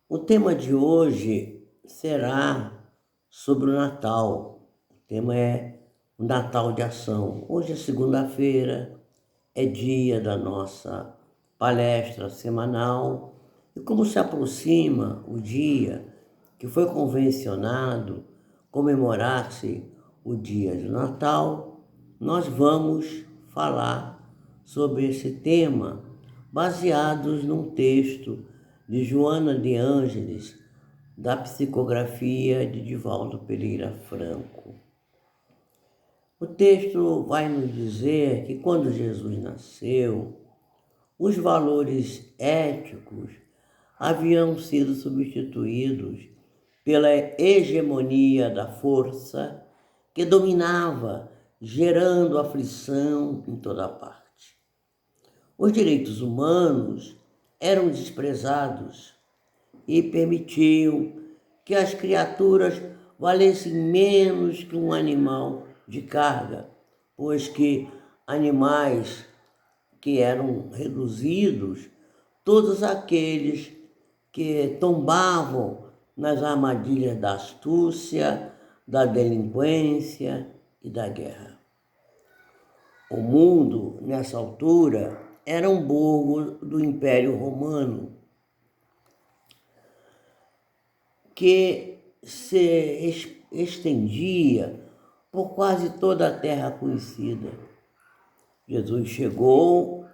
O tema de hoje será sobre o Natal. O tema é o Natal de Ação. Hoje é segunda-feira, é dia da nossa palestra semanal. E como se aproxima o dia que foi convencionado comemorar-se o dia do Natal, nós vamos falar sobre esse tema baseados num texto de Joana de Ângeles, da psicografia de Divaldo Pereira Franco. O texto vai nos dizer que quando Jesus nasceu, os valores éticos haviam sido substituídos pela hegemonia da força que dominava, gerando aflição em toda parte. Os direitos humanos eram desprezados e permitiam que as criaturas valessem menos que um animal de carga, pois que animais que eram reduzidos, todos aqueles que tombavam nas armadilhas da astúcia, da delinquência e da guerra. O mundo, nessa altura, era um burgo do Império Romano, que se estendia por quase toda a terra conhecida. Jesus chegou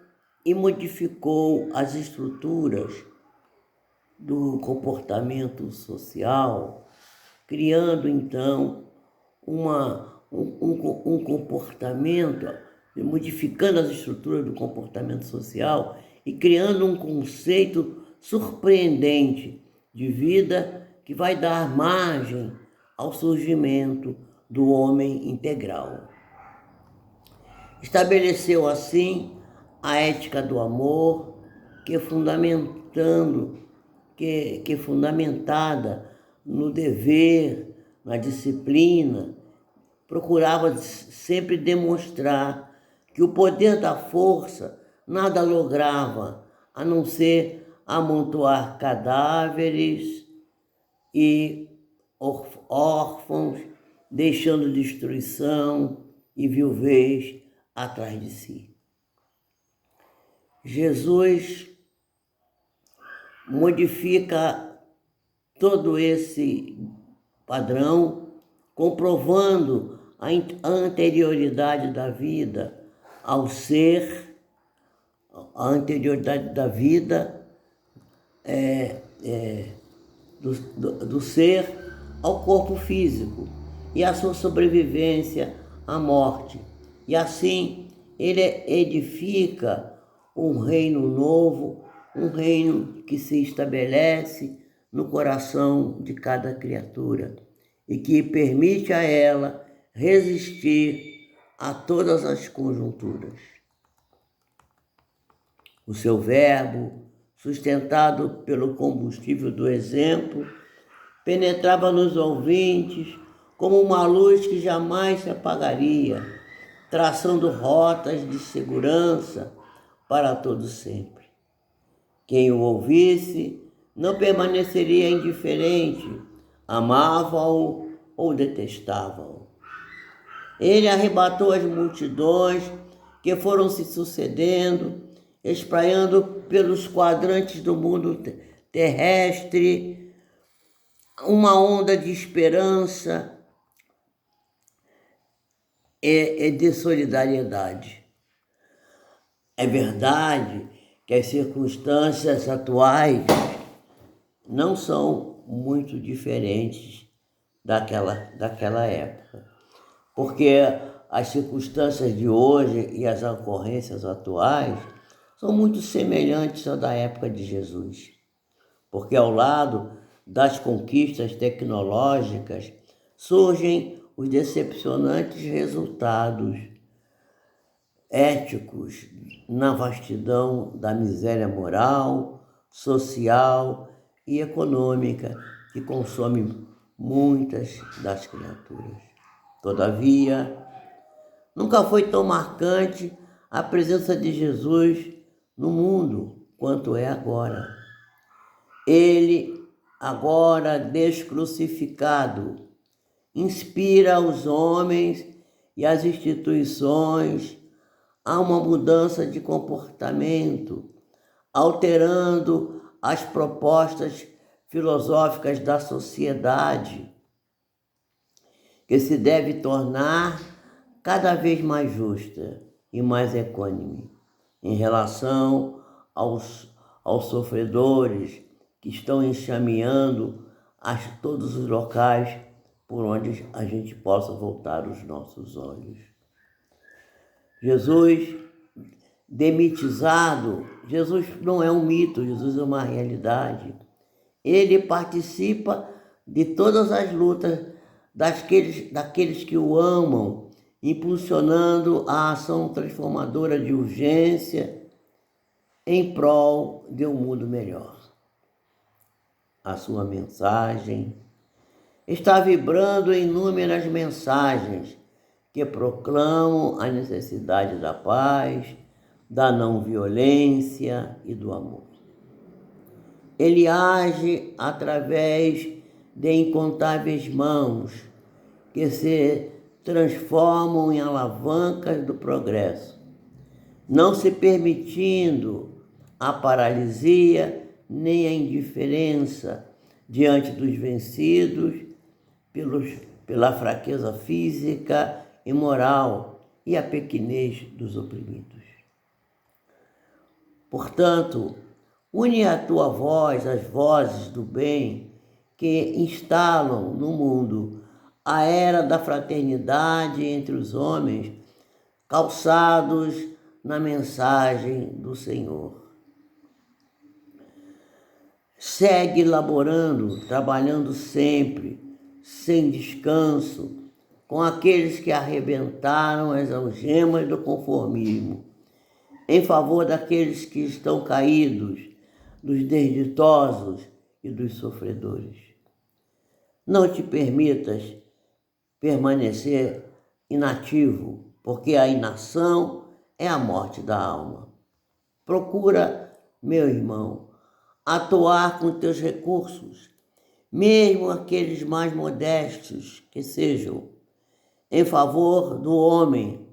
e modificou as estruturas do comportamento social, criando então um comportamento, modificando as estruturas do comportamento social e criando um conceito surpreendente de vida que vai dar margem ao surgimento do homem integral. Estabeleceu assim a ética do amor, que é fundamentada no dever, na disciplina, procurava sempre demonstrar que o poder da força nada lograva, a não ser amontoar cadáveres e órfãos, deixando destruição e viuvez atrás de si. Jesus modifica todo esse padrão, comprovando a anterioridade da vida ao ser, a anterioridade da vida do ser ao corpo físico e a sua sobrevivência à morte. E assim ele edifica um reino novo, um reino que se estabelece no coração de cada criatura e que permite a ela resistir a todas as conjunturas. O seu verbo, sustentado pelo combustível do exemplo, penetrava nos ouvintes como uma luz que jamais se apagaria, traçando rotas de segurança para todo sempre. Quem o ouvisse não permaneceria indiferente, amava-o ou detestava-o. Ele arrebatou as multidões que foram se sucedendo, espraiando pelos quadrantes do mundo terrestre uma onda de esperança e de solidariedade. É verdade que as circunstâncias atuais não são muito diferentes daquela época, porque as circunstâncias de hoje e as ocorrências atuais são muito semelhantes à da época de Jesus, porque ao lado das conquistas tecnológicas surgem os decepcionantes resultados éticos na vastidão da miséria moral, social e econômica que consome muitas das criaturas. Todavia, nunca foi tão marcante a presença de Jesus no mundo quanto é agora. Ele agora descrucificado, inspira os homens e as instituições a uma mudança de comportamento, alterando as propostas filosóficas da sociedade, que se deve tornar cada vez mais justa e mais equânime em relação aos sofredores que estão enxameando todos os locais por onde a gente possa voltar os nossos olhos. Jesus demitizado, Jesus não é um mito, Jesus é uma realidade. Ele participa de todas as lutas daqueles que o amam, impulsionando a ação transformadora de urgência em prol de um mundo melhor. A sua mensagem está vibrando em inúmeras mensagens que proclamam a necessidade da paz, da não violência e do amor. Ele age através de incontáveis mãos que se transformam em alavancas do progresso, não se permitindo a paralisia nem a indiferença diante dos vencidos pela fraqueza física e moral e a pequenez dos oprimidos. Portanto, une a tua voz às vozes do bem que instalam no mundo a era da fraternidade entre os homens, calçados na mensagem do Senhor. Segue laborando, trabalhando sempre, sem descanso, com aqueles que arrebentaram as algemas do conformismo, em favor daqueles que estão caídos, dos desditosos e dos sofredores. Não te permitas permanecer inativo, porque a inação é a morte da alma. Procura, meu irmão, atuar com teus recursos, mesmo aqueles mais modestos que sejam, em favor do homem,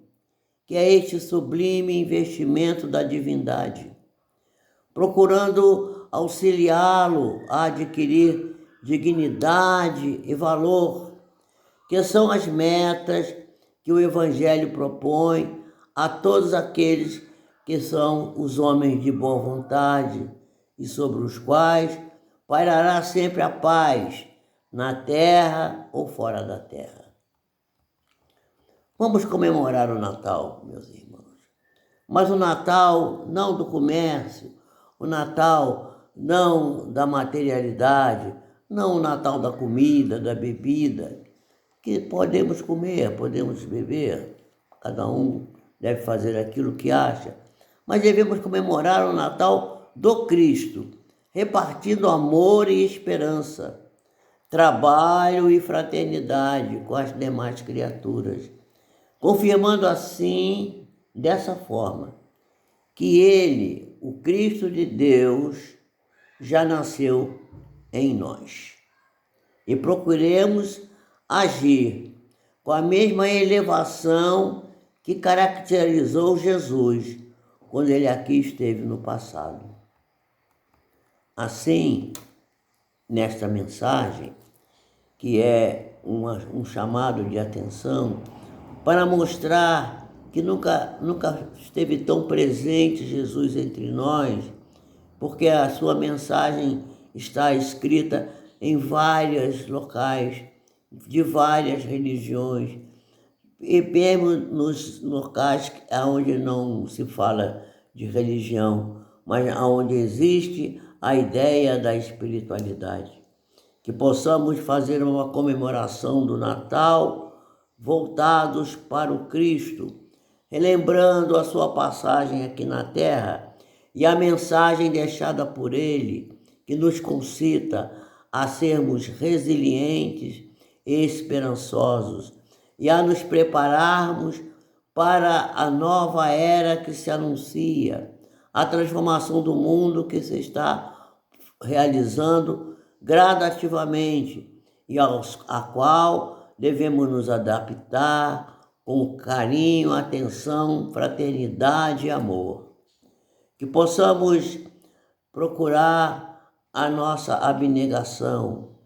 que é este sublime investimento da divindade, procurando auxiliá-lo a adquirir dignidade e valor, que são as metas que o Evangelho propõe a todos aqueles que são os homens de boa vontade e sobre os quais pairará sempre a paz, na terra ou fora da terra. Vamos comemorar o Natal, meus irmãos. Mas o Natal não do comércio, o Natal não da materialidade, não o Natal da comida, da bebida, que podemos comer, podemos beber, cada um deve fazer aquilo que acha, mas devemos comemorar o Natal do Cristo, repartindo amor e esperança, trabalho e fraternidade com as demais criaturas, confirmando assim, dessa forma, que Ele, o Cristo de Deus, já nasceu em nós. E procuremos agir com a mesma elevação que caracterizou Jesus quando Ele aqui esteve no passado. Assim, nesta mensagem, que é um chamado de atenção para mostrar que nunca esteve tão presente Jesus entre nós, porque a sua mensagem está escrita em vários locais, de várias religiões, e mesmo nos locais onde não se fala de religião, mas onde existe a ideia da espiritualidade. Que possamos fazer uma comemoração do Natal voltados para o Cristo, relembrando a sua passagem aqui na Terra e a mensagem deixada por Ele, que nos concita a sermos resilientes e esperançosos e a nos prepararmos para a nova era que se anuncia, a transformação do mundo que se está realizando gradativamente e a qual devemos nos adaptar com carinho, atenção, fraternidade e amor. Que possamos procurar a nossa abnegação,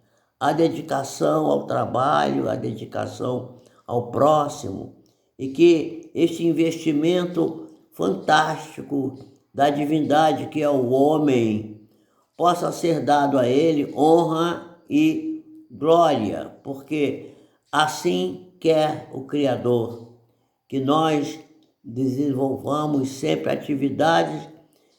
a dedicação ao trabalho, a dedicação ao próximo, e que este investimento fantástico da divindade que é o homem possa ser dado a ele honra e glória, porque assim quer o Criador, que nós desenvolvamos sempre atividades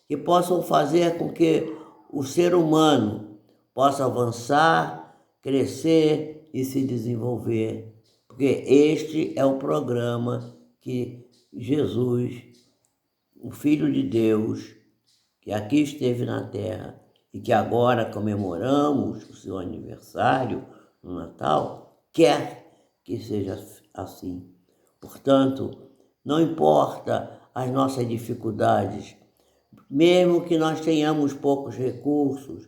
que possam fazer com que o ser humano possa avançar, crescer e se desenvolver, porque este é o programa que Jesus, o Filho de Deus, que aqui esteve na Terra e que agora comemoramos o seu aniversário no Natal, quer que seja assim. Portanto, não importa as nossas dificuldades, mesmo que nós tenhamos poucos recursos,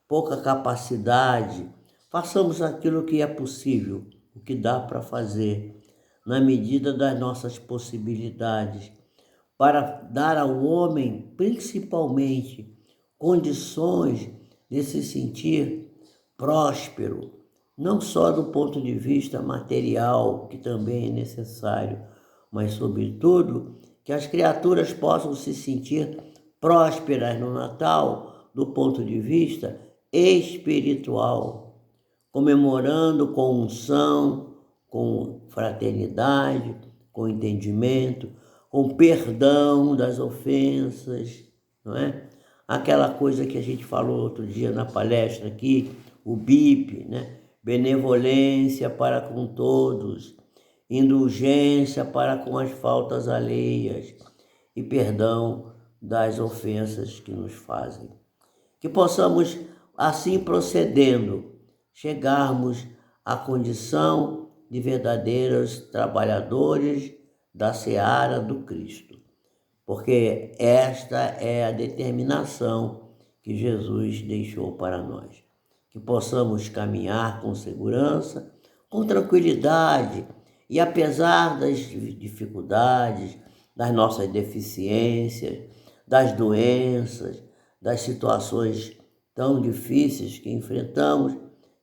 pouca capacidade, façamos aquilo que é possível, o que dá para fazer, na medida das nossas possibilidades, para dar ao homem, principalmente, condições de se sentir próspero, não só do ponto de vista material, que também é necessário, mas, sobretudo, que as criaturas possam se sentir prósperas no Natal do ponto de vista espiritual, comemorando com unção, com fraternidade, com entendimento, com perdão das ofensas, não é? Aquela coisa que a gente falou outro dia na palestra aqui, o BIP, né? Benevolência para com todos, indulgência para com as faltas alheias e perdão das ofensas que nos fazem. Que possamos, assim procedendo, chegarmos à condição de verdadeiros trabalhadores da seara do Cristo, porque esta é a determinação que Jesus deixou para nós. Que possamos caminhar com segurança, com tranquilidade e apesar das dificuldades, das nossas deficiências, das doenças, das situações tão difíceis que enfrentamos,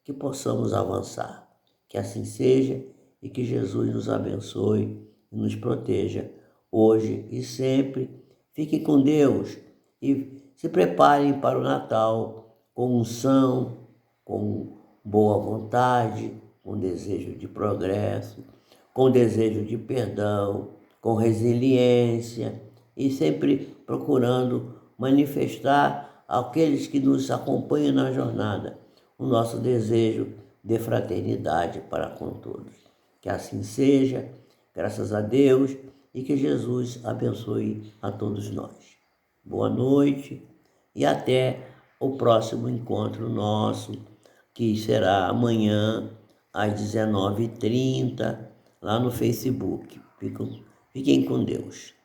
que possamos avançar. Que assim seja e que Jesus nos abençoe e nos proteja hoje e sempre. Fiquem com Deus e se preparem para o Natal com unção, com boa vontade, com desejo de progresso, com desejo de perdão, com resiliência e sempre procurando manifestar àqueles que nos acompanham na jornada o nosso desejo de fraternidade para com todos. Que assim seja, graças a Deus, e que Jesus abençoe a todos nós. Boa noite e até o próximo encontro nosso, que será amanhã às 19h30, lá no Facebook. Fiquem com Deus.